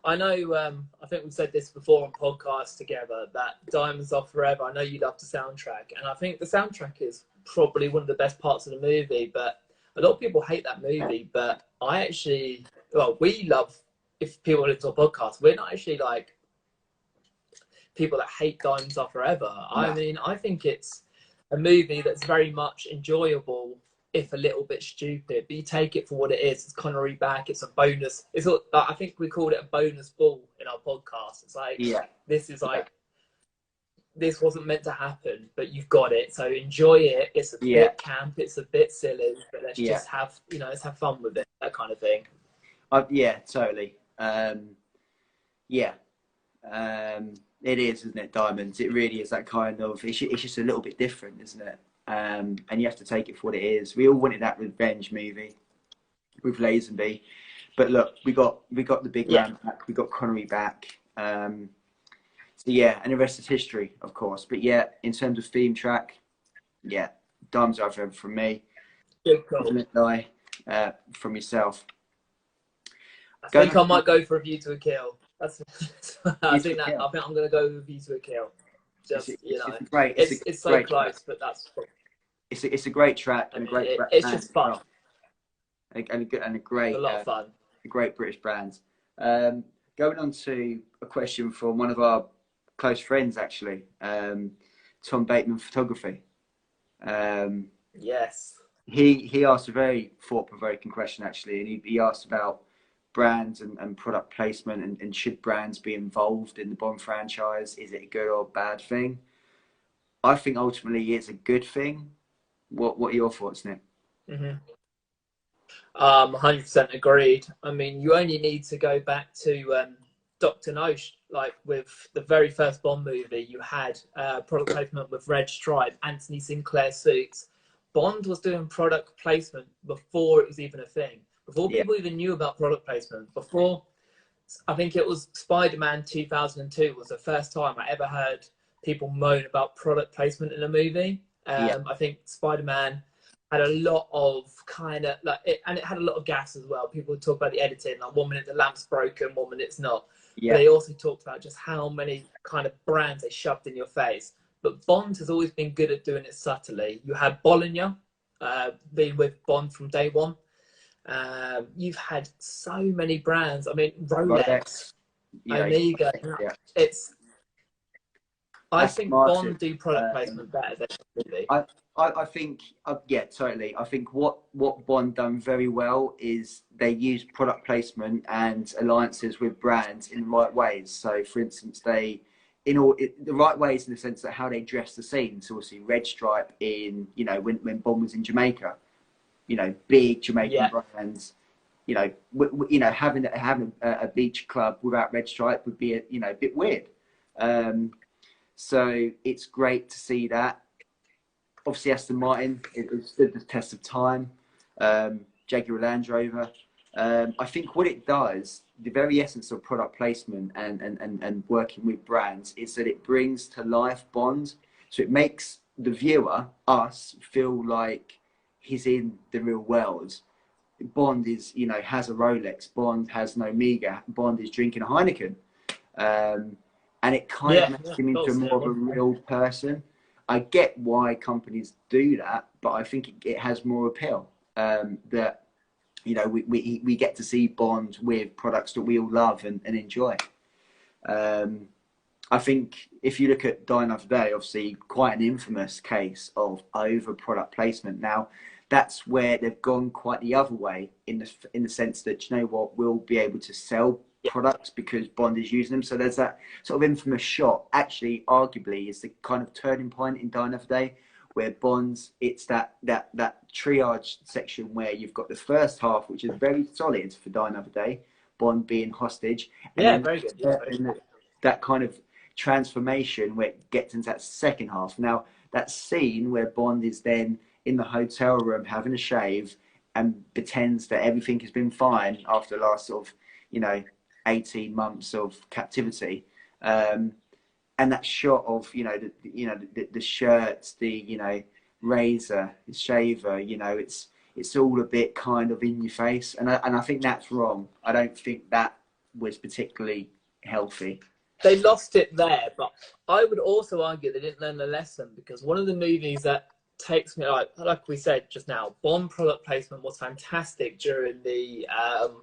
I know. I think we've said this before on podcasts together that Diamonds Are Forever. I know you love the soundtrack, and I think the soundtrack is probably one of the best parts of the movie. But a lot of people hate that movie. But I actually, well, we love. If people listen to a podcast, we're not actually like people that hate Diamonds Are Forever. I mean, I think it's a movie that's very much enjoyable, if a little bit stupid, but you take it for what it is. It's Connery back. It's a bonus. It's all, I think we called it a bonus ball in our podcast. It's like, this is like, this wasn't meant to happen, but you've got it. So enjoy it. It's a bit camp. It's a bit silly, but let's just have, you know, let's have fun with it. That kind of thing. Yeah, totally. It is, isn't it? Diamonds. It really is that kind of. It's just a little bit different, isn't it? And you have to take it for what it is. We all wanted that revenge movie with Lazenby, but look, we got the big man back. We got Connery back. So yeah, and the rest is history, of course. But yeah, in terms of theme track, yeah, Diamonds Are Forever from me. Good call. From yourself. I think I might go for A View to a Kill. I think I'm going to go with A View to a Kill. Just it's so close, but that's. It's a great track and a great. It's just fun. And a great. It's a lot of fun. A great British brand. Going on to a question from one of our close friends, actually, Tom Bateman Photography. Yes. He asked a very thought-provoking question, actually, and he asked about brands and product placement and should brands be involved in the Bond franchise? Is it a good or bad thing? I think ultimately it's a good thing. What are your thoughts, Nick? 100% agreed. I mean, you only need to go back to Dr. No, like with the very first Bond movie, you had product placement with Red Stripe, Anthony Sinclair suits. Bond was doing product placement before it was even a thing. Before people even knew about product placement, before, I think it was Spider-Man 2002 was the first time I ever heard people moan about product placement in a movie. I think Spider-Man had a lot of kind of and it had a lot of gas as well. People would talk about the editing, like 1 minute the lamp's broken, 1 minute it's not. But they also talked about just how many kind of brands they shoved in your face. But Bond has always been good at doing it subtly. You had Bollinger being with Bond from day one. You've had so many brands. I mean, Rolex, Omega. I think Bond do product placement better than movie. I think, totally. I think what Bond done very well is they use product placement and alliances with brands in the right ways. So, for instance, the right ways in the sense that how they dress the scene. So, obviously, Red Stripe when Bond was in Jamaica. Big Jamaican brands. Having a beach club without Red Stripe would be a bit weird. So it's great to see that. Obviously, Aston Martin, it stood the test of time. Jaguar Land Rover. I think what it does, the very essence of product placement and working with brands, is that it brings to life Bond. So it makes the viewer, us, feel like he's in the real world. Bond is, has a Rolex. Bond has an Omega. Bond is drinking a Heineken. And it kind of makes him into more of a real person. I get why companies do that, but I think it has more appeal. That, we get to see Bond with products that we all love and enjoy. I think if you look at Die Another Day, obviously quite an infamous case of over product placement. Now, that's where they've gone quite the other way in the sense that, we'll be able to sell products because Bond is using them. So there's that sort of infamous shot, actually, arguably, is the kind of turning point in Die Another Day, where Bond's, it's that triage section where you've got the first half, which is very solid for Die Another Day, Bond being hostage. And very good. That kind of transformation where it gets into that second half. Now, that scene where Bond is then in the hotel room having a shave and pretends that everything has been fine after the last sort of, 18 months of captivity. and that shot of, you know, the shirts, the, you know, razor, the shaver, you know, it's all a bit kind of in your face, and I think that's wrong. I don't think that was particularly healthy. They lost it there, but I would also argue they didn't learn the lesson, because one of the movies that takes me, like we said just now, Bond product placement was fantastic during the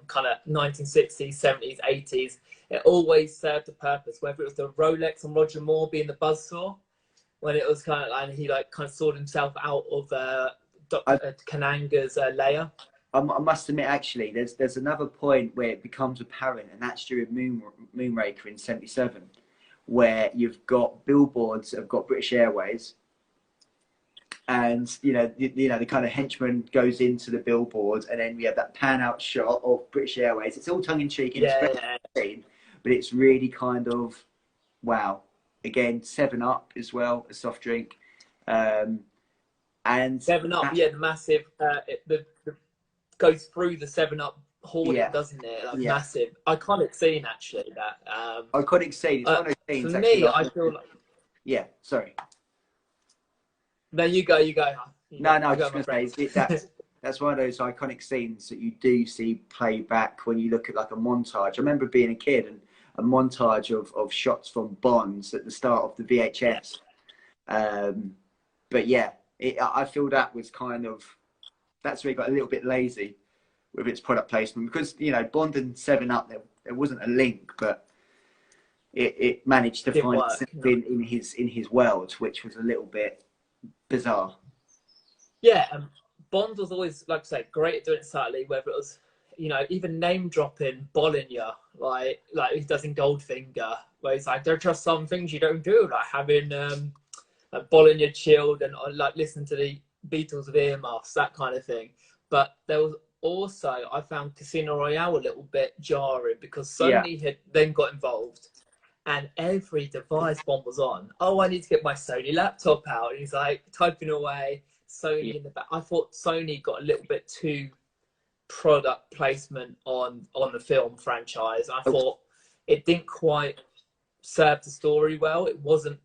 kind of 1960s, 70s, 80s. It always served a purpose, whether it was the Rolex on Roger Moore being the buzzsaw, when it was kind of, and he like kind of sorted himself out of Dr. Kananga's layer. I must admit, actually, there's another point where it becomes apparent, and that's during Moonraker in '77, where you've got billboards that have got British Airways, and you know the kind of henchman goes into the billboard, and then we have that pan out shot of British Airways. It's all tongue in cheek, but it's really kind of wow. Again, 7-Up as well, a soft drink, and 7-Up, yeah, the massive goes through the 7-Up hoarding, doesn't it? Like massive, iconic scene actually. That iconic scene. It's one of those scenes. For me, I feel like. Yeah, sorry. No, you go. No, I was just going to say that's one of those iconic scenes that you do see play back when you look at like a montage. I remember being a kid and a montage of shots from Bonds at the start of the VHS. But yeah, I feel that was kind of, that's where it got a little bit lazy with its product placement, because you know Bond and 7-Up, there wasn't a link, but it managed to find something in his world, which was a little bit bizarre. Yeah, Bond was always, like I say, great at doing it subtly, whether it was, you know, even name dropping Bollinger, like he does in Goldfinger, where he's like, there are just some things you don't do, like having like Bollinger chilled and like listen to the Beatles with earmuffs, that kind of thing. But there was also, I found Casino Royale a little bit jarring, because Sony had then got involved, and every device Bond was on, oh, I need to get my Sony laptop out, and he's like typing away, Sony in the back. I thought Sony got a little bit too product placement on the film franchise. I thought it didn't quite serve the story well. It wasn't,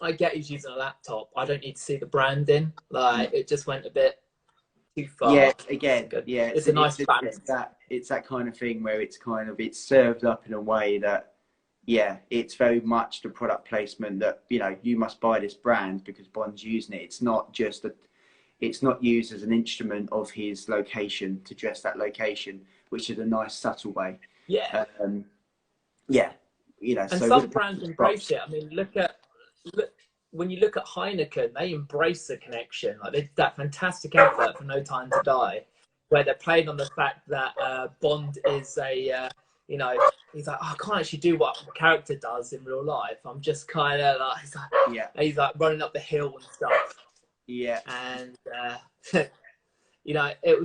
I get he's using a laptop, I don't need to see the branding, like it just went a bit too far. Yeah, again, yeah, it's a nice balance. It's that kind of thing where it's kind of, it's served up in a way that, yeah, it's very much the product placement that, you know, you must buy this brand because Bond's using it. It's not just it's not used as an instrument of his location to dress that location, which is a nice subtle way. Yeah. Yeah, you know. And so some brands embrace it. I mean, when you look at Heineken, they embrace the connection. Like they did that fantastic advert for No Time to Die, where they're playing on the fact that Bond is a, you know, he's like, oh, I can't actually do what a character does in real life. I'm just kind of like, he's like running up the hill and stuff. Yeah. And, you know, it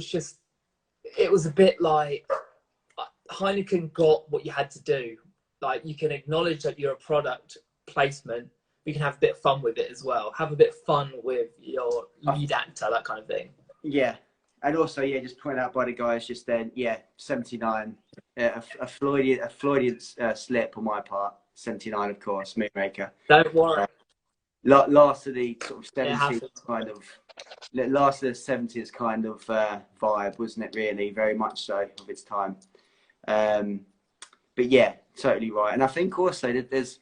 was a bit like Heineken got what you had to do. Like, you can acknowledge that you're a product placement. You can have a bit of fun with it as well. Have a bit of fun with your lead actor, that kind of thing. Yeah. And also, yeah, just pointed out by the guys just then, 79, a Freudian slip on my part. 79, of course, Moonraker. Don't worry. Last of the sort of 70s kind of, last of the 70s kind of vibe, wasn't it? Really, very much so of its time. But yeah, totally right. And I think also that there's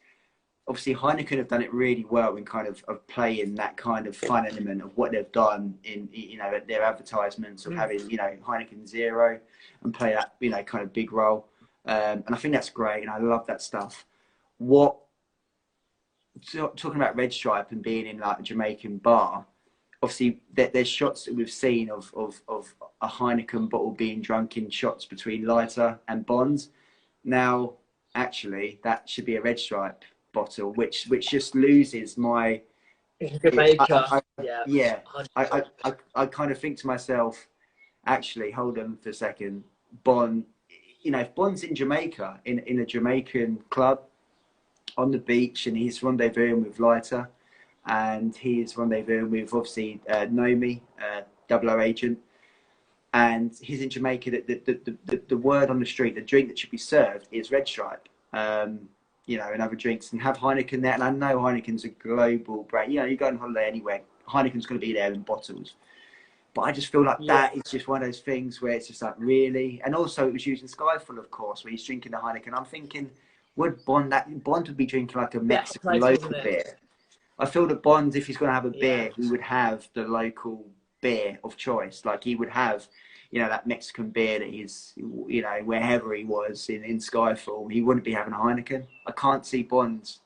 obviously Heineken have done it really well in kind of playing that kind of fun element of what they've done in, you know, their advertisements of having, you know, Heineken Zero and play that, you know, kind of big role. And I think that's great, and I love that stuff. Talking about Red Stripe and being in like a Jamaican bar, obviously there's shots that we've seen of a Heineken bottle being drunk in shots between Lighter and Bonds. Now, actually, that should be a Red Stripe bottle, which just loses my. Jamaica. I kind of think to myself, actually, hold on for a second, Bond. You know, if Bond's in Jamaica in a Jamaican club on the beach, and he's rendezvousing with Lighter, and he's rendezvousing with obviously Nomi, 00 agent, and he's in Jamaica. The word on the street, the drink that should be served is Red Stripe. you know, and other drinks and have Heineken there. And I know Heineken's a global brand. You know, you go on holiday anywhere, Heineken's going to be there in bottles. But I just feel like that is just one of those things where it's just like, really? And also it was using Skyfall, of course, where he's drinking the Heineken. I'm thinking, would Bond would be drinking like a Mexican local beer? I feel that Bond, if he's going to have a beer, he would have the local beer of choice. Like he would have, you know, that Mexican beer that he's, you know, wherever he was in Skyfall, he wouldn't be having a Heineken. I can't see Bond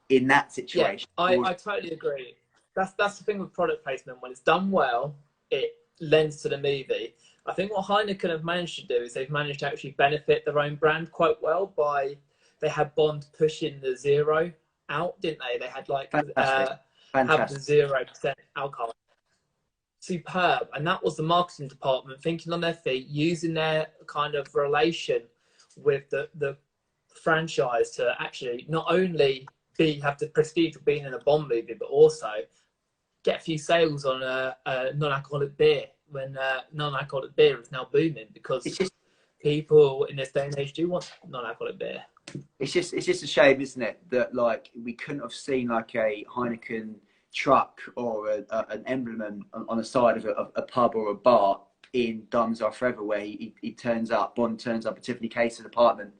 in that situation. Yeah, I totally agree. That's the thing with product placement. When it's done well, it lends to the movie. I think what Heineken have managed to do is they've managed to actually benefit their own brand quite well by they had Bond pushing the zero out, didn't they? They had like have the 0% alcohol. Superb. And that was the marketing department thinking on their feet, using their kind of relation with the franchise to actually not only have the prestige of being in a Bond movie, but also get a few sales on a non-alcoholic beer when non-alcoholic beer is now booming, because people in this day and age do want non-alcoholic beer. It's just a shame, isn't it, that like we couldn't have seen like a Heineken truck or an emblem on the side of a pub or a bar in Diamonds Are Forever, where he turns up, Bond turns up at Tiffany Case's apartment,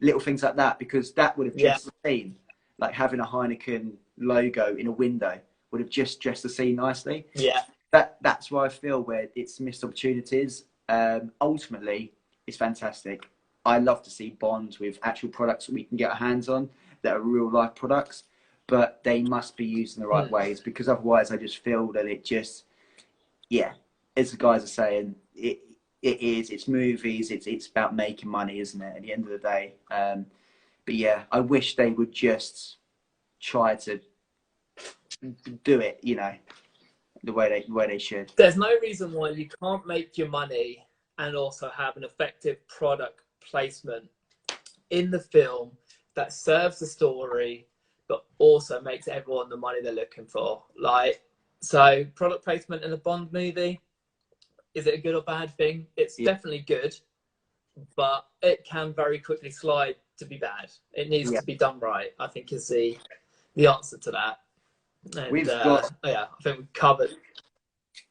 little things like that, because that would have just seen, like having a Heineken logo in a window would have just dressed the scene nicely. Yeah, that's why I feel where it's missed opportunities. Ultimately, it's fantastic. I love to see Bond with actual products that we can get our hands on that are real life products, but they must be used in the right ways, because otherwise I just feel that it just, as the guys are saying, it's movies, it's about making money, isn't it, at the end of the day? But yeah, I wish they would just try to do it, you know, the way they should. There's no reason why you can't make your money and also have an effective product placement in the film that serves the story, but also makes everyone the money they're looking for. Like, so product placement in a Bond movie, is it a good or bad thing? It's definitely good, but it can very quickly slide to be bad. It needs to be done right, I think, is the answer to that. And, we've got, I think we've covered.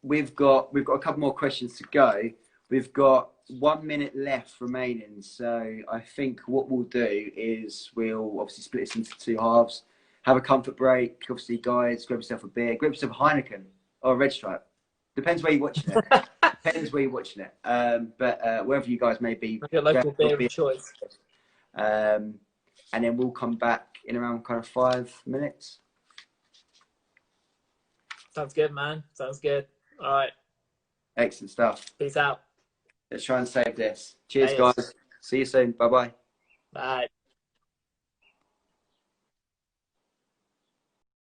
We've got a couple more questions to go. We've got 1 minute left remaining, so I think what we'll do is we'll obviously split this into two halves, have a comfort break. Obviously, guys, grab yourself a beer, grab yourself a Heineken or a Red Stripe. Depends where you're watching it. Depends where you're watching it. But wherever you guys may be, your local beer of choice. And then we'll come back in around kind of 5 minutes. Sounds good, man. Sounds good. All right. Excellent stuff. Peace out. Let's try and save this. Cheers, guys. See you soon. Bye-bye. Bye.